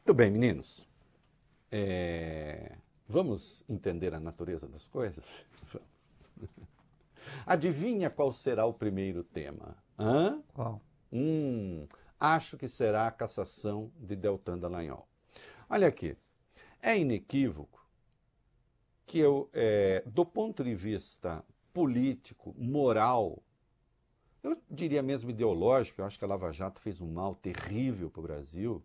Muito bem, meninos. Vamos entender a natureza das coisas? Vamos. Adivinha qual será o primeiro tema? Hã? Qual? Acho que será a cassação de Deltan Dallagnol. Olha aqui, é inequívoco que do ponto de vista político, moral, eu diria mesmo ideológico, eu acho que a Lava Jato fez um mal terrível para o Brasil,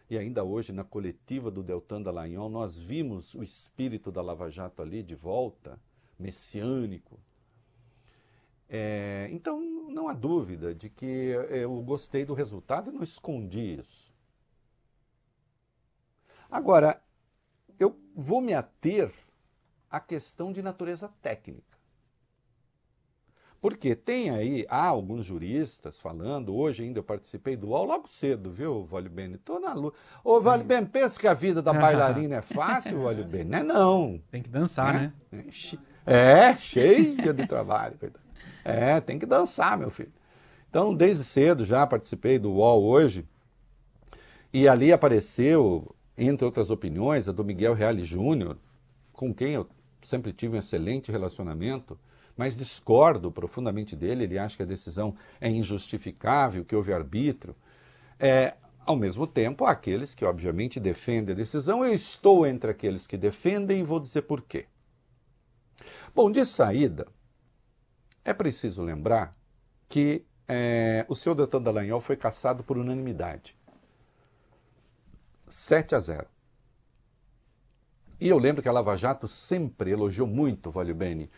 e ainda hoje na coletiva do Deltan Dallagnol nós vimos o espírito da Lava Jato ali de volta, messiânico. Então não há dúvida de que eu gostei do resultado e não escondi isso. Agora, eu vou me ater à questão de natureza técnica. Porque há alguns juristas falando, hoje ainda eu participei do UOL logo cedo, viu, Vale Bene? Estou na luta. Ô, Vale Bene, pensa que a vida da bailarina é fácil, Vale Bene? Não é não. Tem que dançar, né? Cheia de trabalho. Tem que dançar, meu filho. Então, desde cedo já participei do UOL hoje, e ali apareceu, entre outras opiniões, a do Miguel Reale Júnior, com quem eu sempre tive um excelente relacionamento, mas discordo profundamente dele. Ele acha que a decisão é injustificável, que houve arbítrio. Ao mesmo tempo, há aqueles que, obviamente, defendem a decisão. Eu estou entre aqueles que defendem e vou dizer por quê. Bom, de saída, é preciso lembrar que o senhor Deltan Dallagnol foi cassado por unanimidade. 7-0. E eu lembro que a Lava Jato sempre elogiou muito, Vale Bene.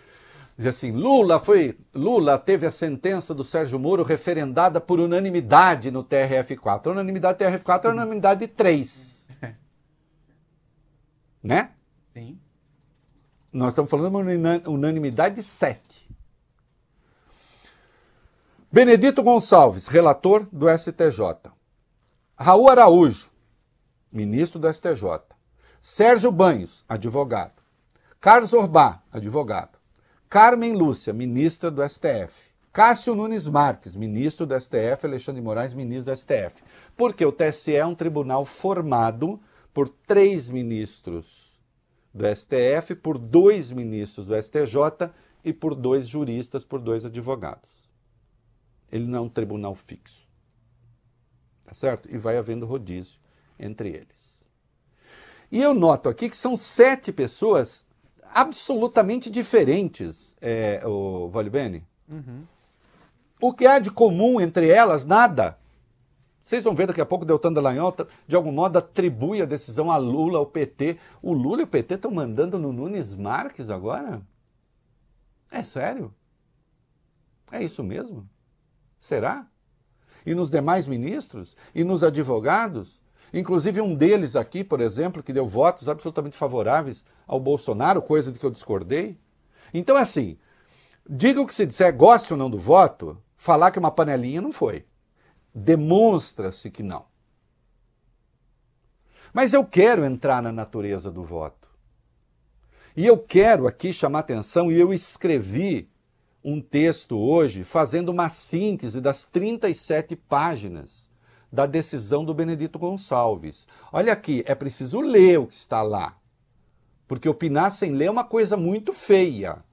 Dizia assim, Lula teve a sentença do Sérgio Moro referendada por unanimidade no TRF4. A unanimidade do TRF4 é unanimidade de 3. Né? Sim. Nós estamos falando de uma unanimidade de 7. Benedito Gonçalves, relator do STJ. Raul Araújo, ministro do STJ. Sérgio Banhos, advogado. Carlos Orbach, advogado. Carmen Lúcia, ministra do STF. Cássio Nunes Marques, ministro do STF. Alexandre de Moraes, ministro do STF. Porque o TSE é um tribunal formado por 3 ministros do STF, por 2 ministros do STJ e por 2 juristas, por 2 advogados. Ele não é um tribunal fixo. Tá certo? E vai havendo rodízio entre eles. E eu noto aqui que são 7 pessoas absolutamente diferentes, o Vale Bene. Uhum. O que há de comum entre elas? Nada. Vocês vão ver daqui a pouco o Deltan Dallagnol, de algum modo, atribui a decisão a Lula, ao PT. O Lula e o PT estão mandando no Nunes Marques agora? É sério? É isso mesmo? Será? E nos demais ministros? E nos advogados? Inclusive um deles aqui, por exemplo, que deu votos absolutamente favoráveis ao Bolsonaro, coisa de que eu discordei. Então, assim, diga o que se disser, goste ou não do voto, falar que uma panelinha não foi. Demonstra-se que não. Mas eu quero entrar na natureza do voto. E eu quero aqui chamar atenção, e eu escrevi um texto hoje fazendo uma síntese das 37 páginas da decisão do Benedito Gonçalves. Olha aqui, é preciso ler o que está lá. Porque opinar sem ler é uma coisa muito feia.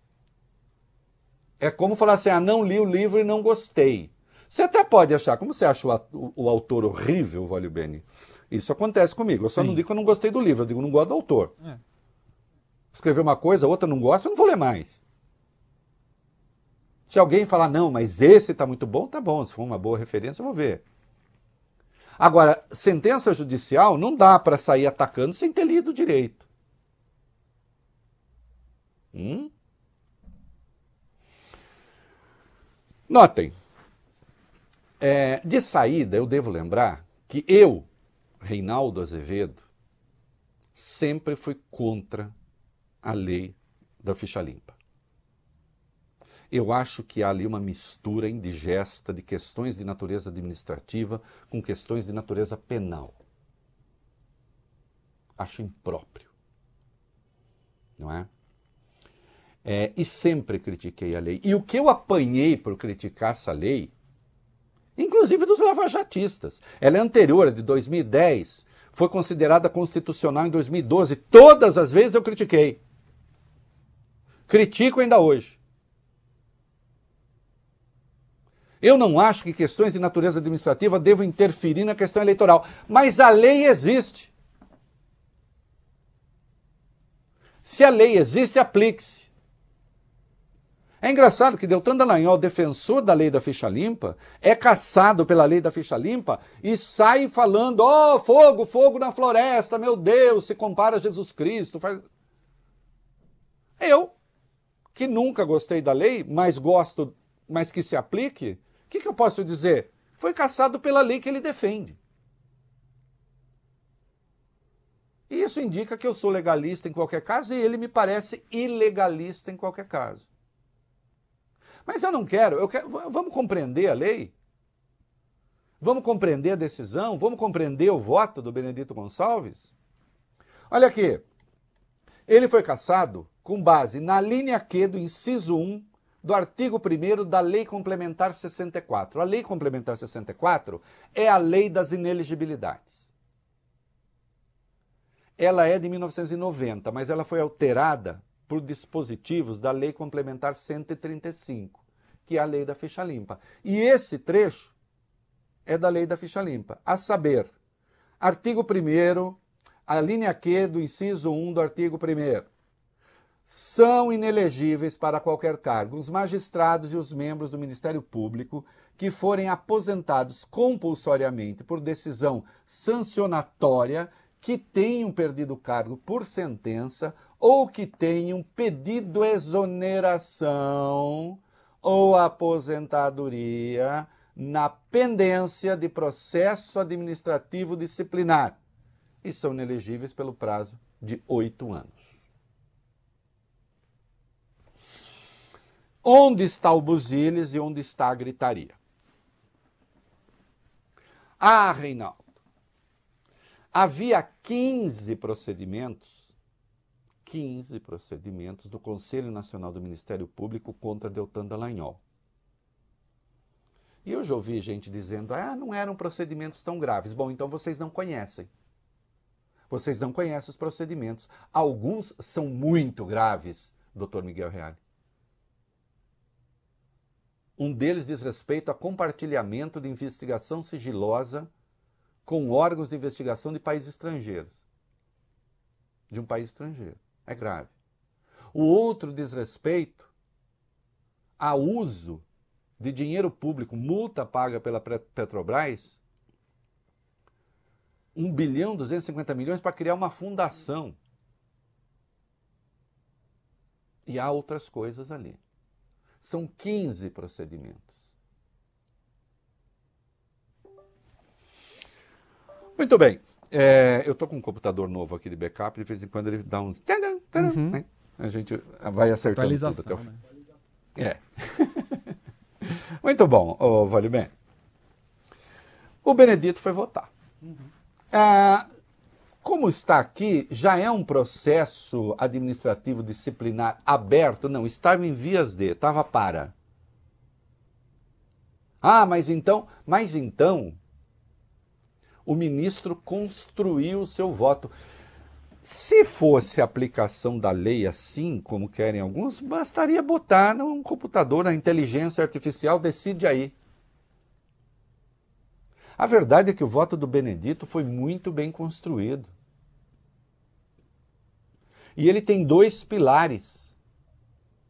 É como falar assim, não li o livro e não gostei. Você até pode achar, como você acha o autor horrível, Vale Bene? Isso acontece comigo. Eu só não digo que eu não gostei do livro, eu digo que não gosto do autor. Escrever uma coisa, outra não gosta, eu não vou ler mais. Se alguém falar, não, mas esse está muito bom, tá bom. Se for uma boa referência, eu vou ver. Agora, sentença judicial não dá para sair atacando sem ter lido direito. Notem, de saída eu devo lembrar que eu, Reinaldo Azevedo, sempre fui contra a lei da ficha limpa. Eu acho que há ali uma mistura indigesta de questões de natureza administrativa com questões de natureza penal. Acho impróprio. Não é? E sempre critiquei a lei. E o que eu apanhei por criticar essa lei, inclusive dos lavajatistas, ela é anterior, é de 2010, Foi considerada constitucional em 2012. Todas as vezes eu critiquei. Critico ainda hoje. Eu não acho que questões de natureza administrativa devam interferir na questão eleitoral. Mas a lei existe. Se a lei existe, aplique-se. É engraçado que Deltan Dallagnol, defensor da lei da ficha limpa, é caçado pela lei da ficha limpa e sai falando, ó, fogo, fogo na floresta, meu Deus, se compara a Jesus Cristo. Eu, que nunca gostei da lei, mas gosto, mas que se aplique, o que eu posso dizer? Foi caçado pela lei que ele defende. E isso indica que eu sou legalista em qualquer caso e ele me parece ilegalista em qualquer caso. Mas eu não quero, vamos compreender a lei? Vamos compreender a decisão? Vamos compreender o voto do Benedito Gonçalves? Olha aqui, ele foi cassado com base na linha Q do inciso 1 do artigo 1º da Lei Complementar 64. A Lei Complementar 64 é a lei das ineligibilidades. Ela é de 1990, mas ela foi alterada por dispositivos da Lei Complementar 135, que é a Lei da Ficha Limpa. E esse trecho é da Lei da Ficha Limpa, a saber, artigo 1º, a linha Q do inciso 1 do artigo 1º. São inelegíveis para qualquer cargo os magistrados e os membros do Ministério Público que forem aposentados compulsoriamente por decisão sancionatória, que tenham perdido o cargo por sentença ou que tenham pedido exoneração ou aposentadoria na pendência de processo administrativo disciplinar e são inelegíveis pelo prazo de 8 anos. Onde está o buziles e onde está a gritaria? Ah, Reinaldo, havia 15 procedimentos do Conselho Nacional do Ministério Público contra Deltan Dallagnol. E eu já ouvi gente dizendo, não eram procedimentos tão graves. Bom, então vocês não conhecem. Vocês não conhecem os procedimentos. Alguns são muito graves, Dr. Miguel Reale. Um deles diz respeito a compartilhamento de investigação sigilosa com órgãos de investigação de países estrangeiros. De um país estrangeiro. É grave. O outro diz respeito a uso de dinheiro público, multa paga pela Petrobras, 1.250 bilhões para criar uma fundação. E há outras coisas ali. São 15 procedimentos. Muito bem. Eu estou com um computador novo aqui de backup, de vez em quando ele dá uns... Né? A gente vai acertando tudo até o fim. Né? Muito bom, Vale Bem. O Benedito foi votar. Como está aqui, já é um processo administrativo disciplinar aberto? Não, estava em vias de, estava para. Mas então, o ministro construiu o seu voto. Se fosse a aplicação da lei assim, como querem alguns, bastaria botar num computador, a inteligência artificial decide aí. A verdade é que o voto do Benedito foi muito bem construído. E ele tem 2 pilares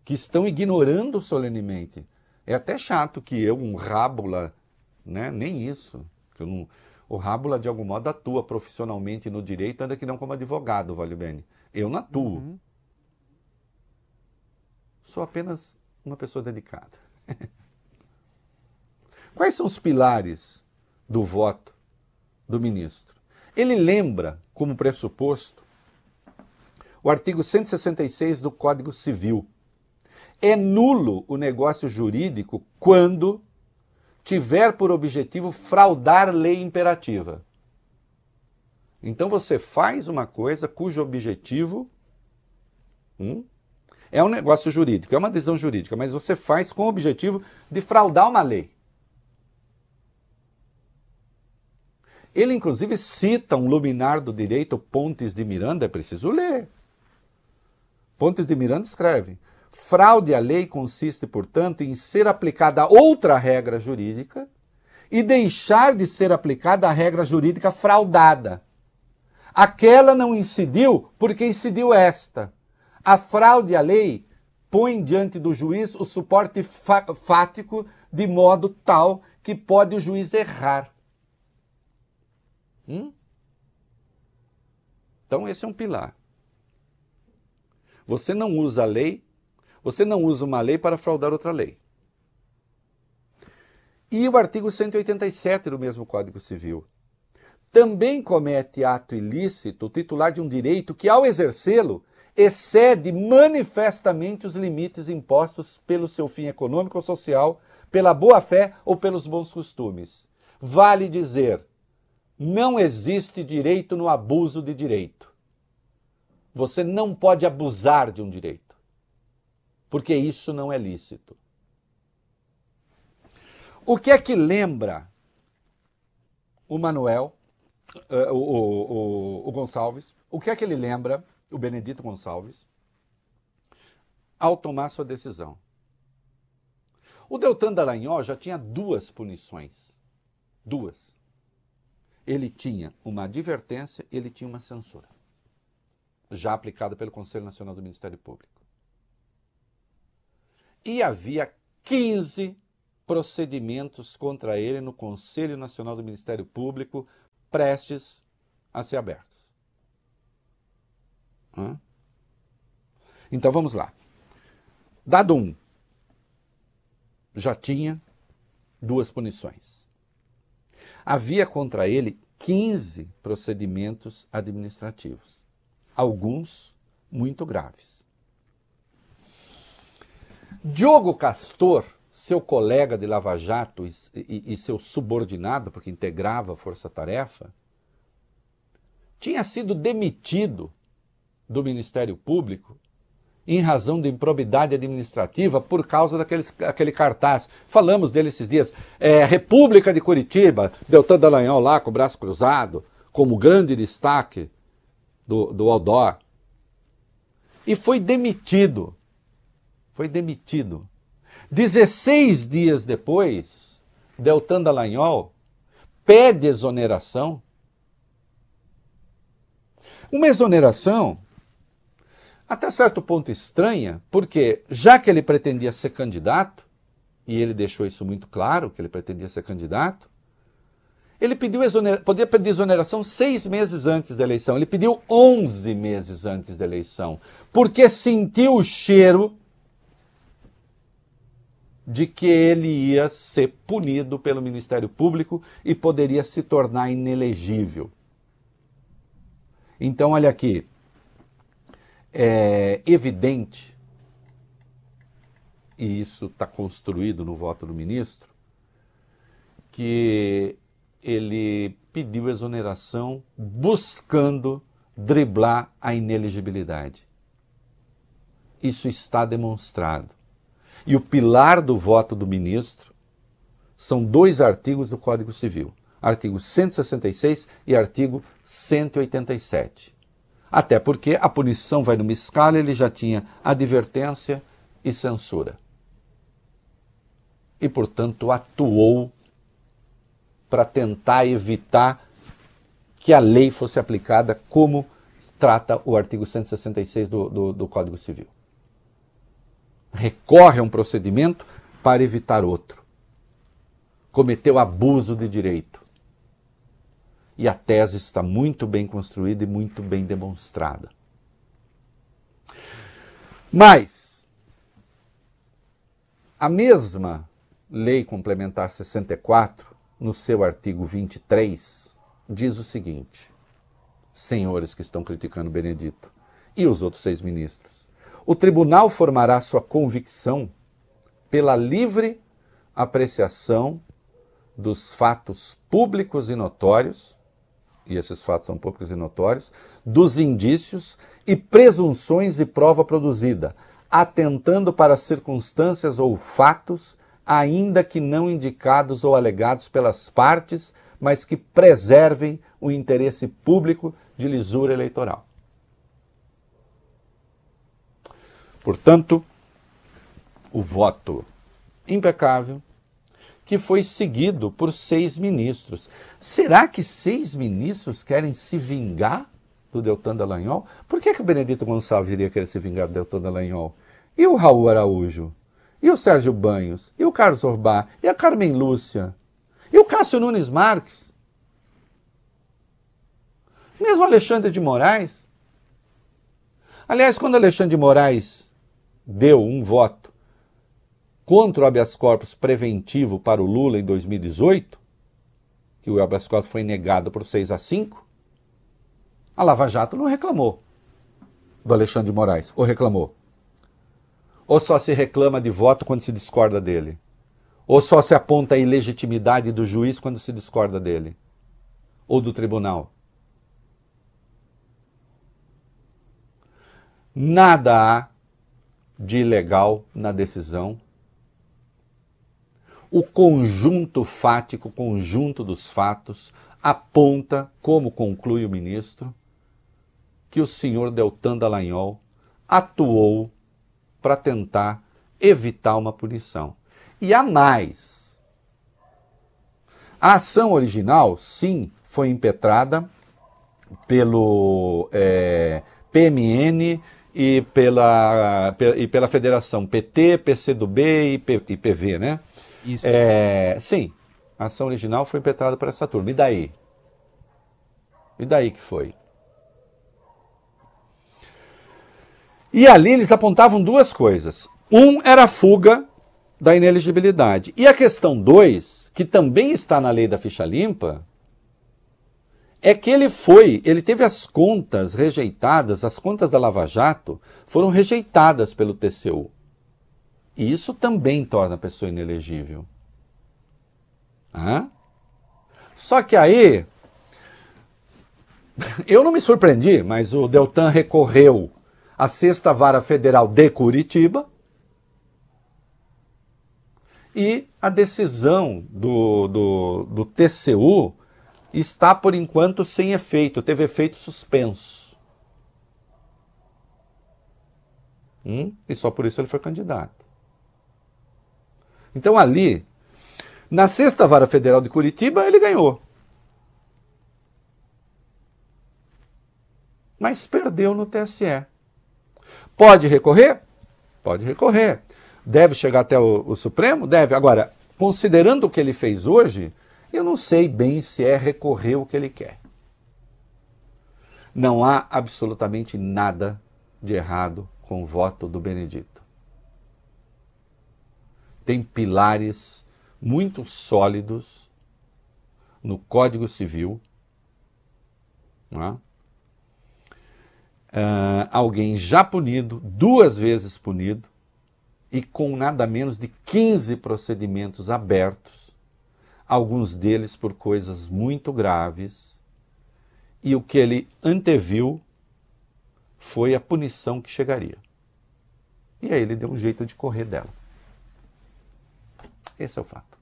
que estão ignorando solenemente. É até chato que eu, um rábula, né? Nem isso. O rábula, de algum modo, atua profissionalmente no direito, ainda que não como advogado, Vale Bene. Eu não atuo. Sou apenas uma pessoa dedicada. Quais são os pilares do voto do ministro? Ele lembra, como pressuposto, o artigo 166 do Código Civil. É nulo o negócio jurídico quando tiver por objetivo fraudar lei imperativa. Então você faz uma coisa cujo objetivo é um negócio jurídico, é uma decisão jurídica, mas você faz com o objetivo de fraudar uma lei. Ele, inclusive, cita um luminar do direito, Pontes de Miranda, é preciso ler. Pontes de Miranda escreve: fraude à lei consiste, portanto, em ser aplicada outra regra jurídica e deixar de ser aplicada a regra jurídica fraudada. Aquela não incidiu porque incidiu esta. A fraude à lei põe diante do juiz o suporte fático de modo tal que pode o juiz errar. Então esse é um pilar. Você não usa a lei, você não usa uma lei para fraudar outra lei. E o artigo 187 do mesmo Código Civil. Também comete ato ilícito o titular de um direito que, ao exercê-lo, excede manifestamente os limites impostos pelo seu fim econômico ou social, pela boa-fé ou pelos bons costumes. Vale dizer, não existe direito no abuso de direito. Você não pode abusar de um direito, porque isso não é lícito. O que é que lembra o Manuel, o Gonçalves? O que é que ele lembra, o Benedito Gonçalves, ao tomar sua decisão? O Deltan Dallagnol já tinha duas punições. Duas. Ele tinha uma advertência, ele tinha uma censura, já aplicada pelo Conselho Nacional do Ministério Público. E havia 15 procedimentos contra ele no Conselho Nacional do Ministério Público, prestes a ser abertos. Então vamos lá. Dado um, já tinha duas punições. Havia contra ele 15 procedimentos administrativos, alguns muito graves. Diogo Castor, seu colega de Lava Jato e seu subordinado, porque integrava a Força-Tarefa, tinha sido demitido do Ministério Público em razão de improbidade administrativa por causa daquele cartaz. Falamos dele esses dias. República de Curitiba, Deltan Dallagnol lá com o braço cruzado, como grande destaque do outdoor. E foi demitido. Foi demitido. 16 dias depois, Deltan Dallagnol pede exoneração. Uma exoneração até certo ponto estranha, porque já que ele pretendia ser candidato, e ele deixou isso muito claro, que ele pretendia ser candidato, ele podia pedir exoneração 6 meses antes da eleição, ele pediu 11 meses antes da eleição, porque sentiu o cheiro de que ele ia ser punido pelo Ministério Público e poderia se tornar inelegível. Então, olha aqui, é evidente, e isso está construído no voto do ministro, que ele pediu exoneração buscando driblar a inelegibilidade. Isso está demonstrado. E o pilar do voto do ministro são 2 artigos do Código Civil, artigo 166 e artigo 187. Até porque a punição vai numa escala, ele já tinha advertência e censura. E, portanto, atuou para tentar evitar que a lei fosse aplicada como trata o artigo 166 do Código Civil. Recorre a um procedimento para evitar outro. Cometeu abuso de direito. E a tese está muito bem construída e muito bem demonstrada. Mas, a mesma Lei Complementar 64, no seu artigo 23, diz o seguinte: senhores que estão criticando Benedito e os outros 6 ministros, o tribunal formará sua convicção pela livre apreciação dos fatos públicos e notórios, e esses fatos são públicos e notórios, dos indícios e presunções de prova produzida, atentando para circunstâncias ou fatos, ainda que não indicados ou alegados pelas partes, mas que preservem o interesse público de lisura eleitoral. Portanto, o voto impecável, que foi seguido por 6 ministros. Será que 6 ministros querem se vingar do Deltan Dallagnol? Por que o Benedito Gonçalves iria querer se vingar do Deltan Dallagnol? E o Raul Araújo? E o Sérgio Banhos? E o Carlos Orbach? E a Carmen Lúcia? E o Cássio Nunes Marques? Mesmo Alexandre de Moraes? Aliás, quando Alexandre de Moraes deu um voto contra o habeas corpus preventivo para o Lula em 2018, que o habeas corpus foi negado por 6-5, a Lava Jato não reclamou do Alexandre de Moraes, ou reclamou? Ou só se reclama de voto quando se discorda dele? Ou só se aponta a ilegitimidade do juiz quando se discorda dele? Ou do tribunal? Nada há de ilegal na decisão. O conjunto fático, o conjunto dos fatos, aponta, como conclui o ministro, que o senhor Deltan Dallagnol atuou para tentar evitar uma punição. E há mais. A ação original, sim, foi impetrada pelo PMN e pela Federação PT, PCdoB e PV, né? Isso. Sim, a ação original foi impetrada por essa turma. E daí? E daí que foi? E ali eles apontavam 2 coisas. Um era a fuga da inelegibilidade. E a questão 2, que também está na lei da ficha limpa, é que ele teve as contas rejeitadas, as contas da Lava Jato foram rejeitadas pelo TCU. E isso também torna a pessoa inelegível. Só que aí, eu não me surpreendi, mas o Deltan recorreu à 6ª Vara Federal de Curitiba e a decisão do TCU está, por enquanto, sem efeito, teve efeito suspenso. E só por isso ele foi candidato. Então ali, na 6ª Vara Federal de Curitiba, ele ganhou. Mas perdeu no TSE. Pode recorrer? Pode recorrer. Deve chegar até o Supremo? Deve. Agora, considerando o que ele fez hoje, eu não sei bem se é recorrer o que ele quer. Não há absolutamente nada de errado com o voto do Benedito. Tem pilares muito sólidos no Código Civil. Não é? Alguém já punido, 2 vezes punido, e com nada menos de 15 procedimentos abertos, alguns deles por coisas muito graves, e o que ele anteviu foi a punição que chegaria. E aí ele deu um jeito de correr dela. Esse é o fato.